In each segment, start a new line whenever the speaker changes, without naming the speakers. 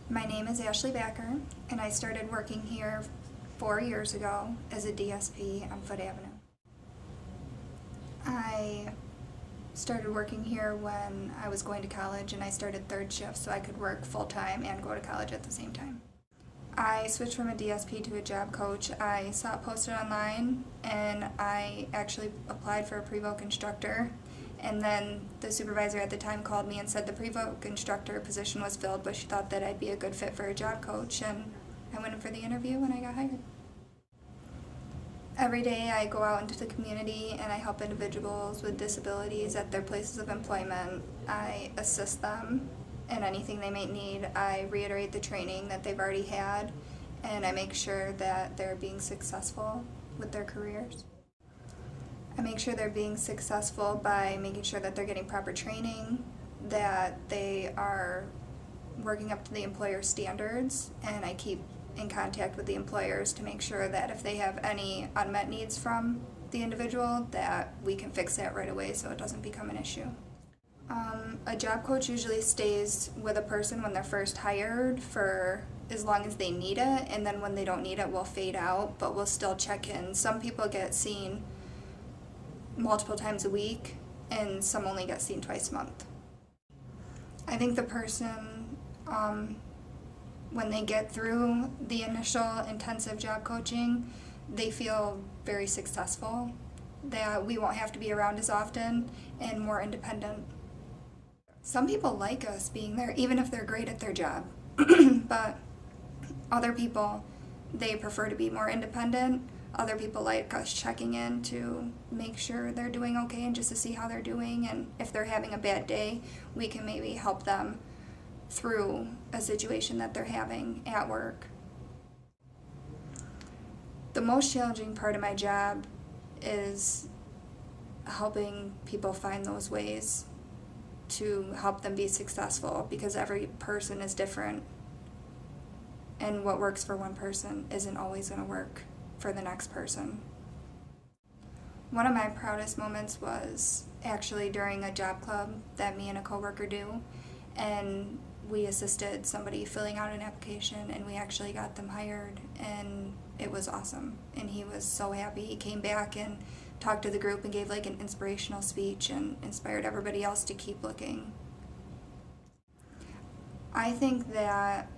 My name is Ashley Backer, and I started working here 4 years ago as a DSP on Foote Avenue. I started working here when I was going to college, and I started third shift so I could work full-time and go to college at the same time. I switched from a DSP to a job coach. I saw it posted online, and I actually applied for a pre-voc instructor. And then the supervisor at the time called me and said the pre-voc instructor position was filled, but she thought that I'd be a good fit for a job coach, and I went in for the interview and I got hired. Every day I go out into the community and I help individuals with disabilities at their places of employment. I assist them in anything they may need. I reiterate the training that they've already had, and I make sure that they're being successful with their careers. I make sure they're being successful by making sure that they're getting proper training, that they are working up to the employer standards, and I keep in contact with the employers to make sure that if they have any unmet needs from the individual, that we can fix that right away so it doesn't become an issue. A job coach usually stays with a person when they're first hired for as long as they need it, and then when they don't need it, we'll fade out, but we'll still check in. Some people get seen multiple times a week, and some only get seen twice a month. I think the person, when they get through the initial intensive job coaching, they feel very successful, that we won't have to be around as often and more independent. Some people like us being there, even if they're great at their job, but other people, they prefer to be more independent. Other people like us checking in to make sure they're doing okay and just to see how they're doing, and if they're having a bad day, we can maybe help them through a situation that they're having at work. The most challenging part of my job is helping people find those ways to help them be successful, because every person is different, and what works for one person isn't always going to work for the next person. One of my proudest moments was actually during a job club that me and a coworker do, and we assisted somebody filling out an application, and we actually got them hired, and it was awesome, and he was so happy. He came back and talked to the group and gave like an inspirational speech and inspired everybody else to keep looking. I think that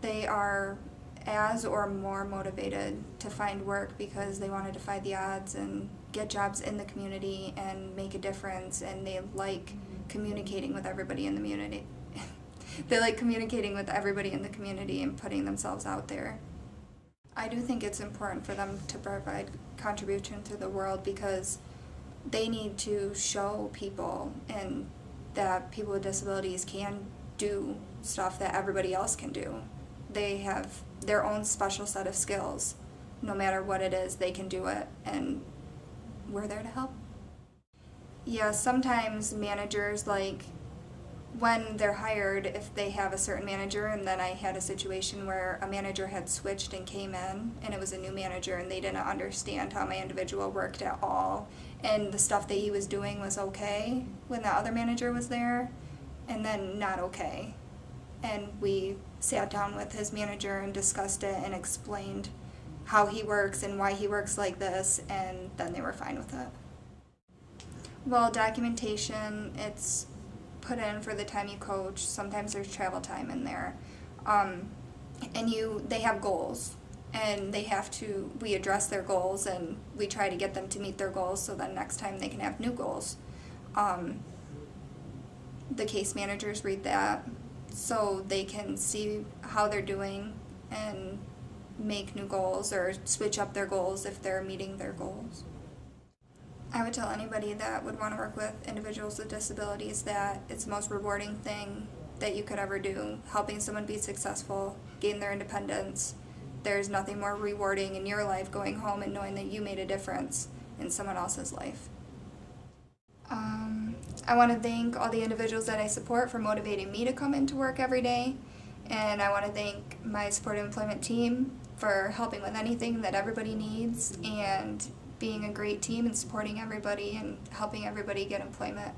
they are as or more motivated to find work because they want to defy the odds and get jobs in the community and make a difference, and they like communicating with everybody in the community. They like communicating with everybody in the community and putting themselves out there. I do think it's important for them to provide contribution to the world, because they need to show people and that people with disabilities can do stuff that everybody else can do. They have their own special set of skills. No matter what it is, they can do it, and we're there to help. Yeah, sometimes managers, like when they're hired, if they have a certain manager, and then I had a situation where a manager had switched and came in, and it was a new manager, and they didn't understand how my individual worked at all, and the stuff that he was doing was okay when the other manager was there, and then not okay. And we sat down with his manager and discussed it and explained how he works and why he works like this, and then they were fine with it. Well, documentation, it's put in for the time you coach. Sometimes there's travel time in there. And they have goals, and we address their goals, and we try to get them to meet their goals so then next time they can have new goals. The case managers read that so they can see how they're doing and make new goals or switch up their goals if they're meeting their goals. I would tell anybody that would want to work with individuals with disabilities that it's the most rewarding thing that you could ever do, helping someone be successful, gain their independence. There's nothing more rewarding in your life going home and knowing that you made a difference in someone else's life. I want to thank all the individuals that I support for motivating me to come into work every day, and I want to thank my supportive employment team for helping with anything that everybody needs and being a great team and supporting everybody and helping everybody get employment.